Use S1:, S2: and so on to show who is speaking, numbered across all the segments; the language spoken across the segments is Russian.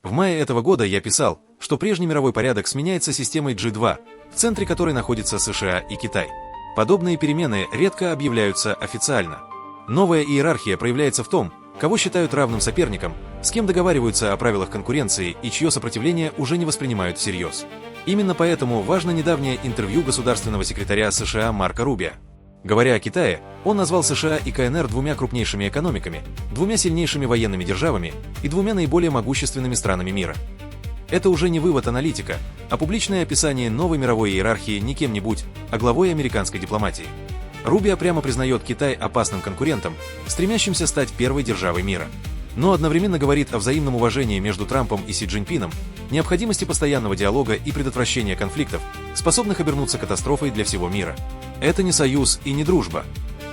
S1: В мае этого года я писал, что прежний мировой порядок сменяется системой G2, в центре которой находятся США и Китай. Подобные перемены редко объявляются официально. Новая иерархия проявляется в том, кого считают равным соперником, с кем договариваются о правилах конкуренции и чье сопротивление уже не воспринимают всерьез. Именно поэтому важно недавнее интервью государственного секретаря США Марко Рубио. Говоря о Китае, он назвал США и КНР двумя крупнейшими экономиками, двумя сильнейшими военными державами и двумя наиболее могущественными странами мира. Это уже не вывод аналитика, а публичное описание новой мировой иерархии не кем-нибудь, а главой американской дипломатии. Рубио прямо признает Китай опасным конкурентом, стремящимся стать первой державой мира. Но одновременно говорит о взаимном уважении между Трампом и Си Цзиньпином, необходимости постоянного диалога и предотвращения конфликтов, способных обернуться катастрофой для всего мира. Это не союз и не дружба.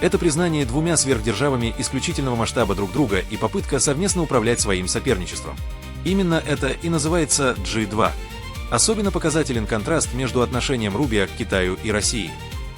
S1: Это признание двумя сверхдержавами исключительного масштаба друг друга и попытка совместно управлять своим соперничеством. Именно это и называется G2. Особенно показателен контраст между отношением Рубио к Китаю и России.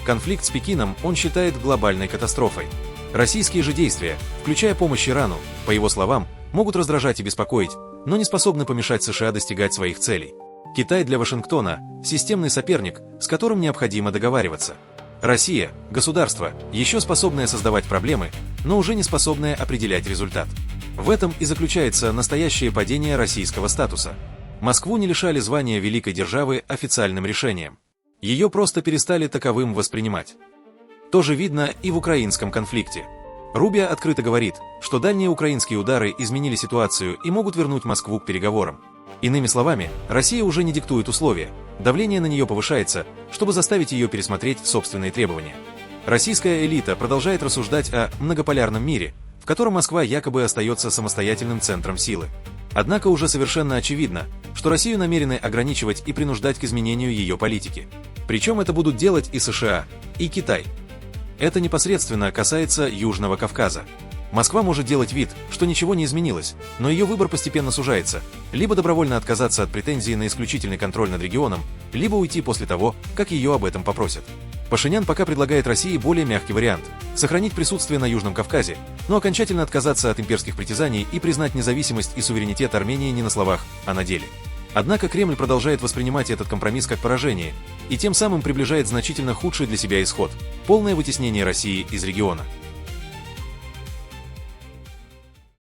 S1: Конфликт с Пекином он считает глобальной катастрофой. Российские же действия, включая помощь Ирану, по его словам, могут раздражать и беспокоить, но не способны помешать США достигать своих целей. Китай для Вашингтона – системный соперник, с которым необходимо договариваться. Россия – государство, еще способное создавать проблемы, но уже не способное определять результат. В этом и заключается настоящее падение российского статуса. Москву не лишали звания великой державы официальным решением. Ее просто перестали таковым воспринимать. То же видно и в украинском конфликте. Рубио открыто говорит, что дальние украинские удары изменили ситуацию и могут вернуть Москву к переговорам. Иными словами, Россия уже не диктует условия, давление на нее повышается, чтобы заставить ее пересмотреть собственные требования. Российская элита продолжает рассуждать о многополярном мире, в котором Москва якобы остается самостоятельным центром силы. Однако уже совершенно очевидно, что Россию намерены ограничивать и принуждать к изменению ее политики. Причем это будут делать и США, и Китай. Это непосредственно касается Южного Кавказа. Москва может делать вид, что ничего не изменилось, но ее выбор постепенно сужается, либо добровольно отказаться от претензий на исключительный контроль над регионом, либо уйти после того, как ее об этом попросят. Пашинян пока предлагает России более мягкий вариант – сохранить присутствие на Южном Кавказе, но окончательно отказаться от имперских притязаний и признать независимость и суверенитет Армении не на словах, а на деле. Однако Кремль продолжает воспринимать этот компромисс как поражение и тем самым приближает значительно худший для себя исход – полное вытеснение России из региона.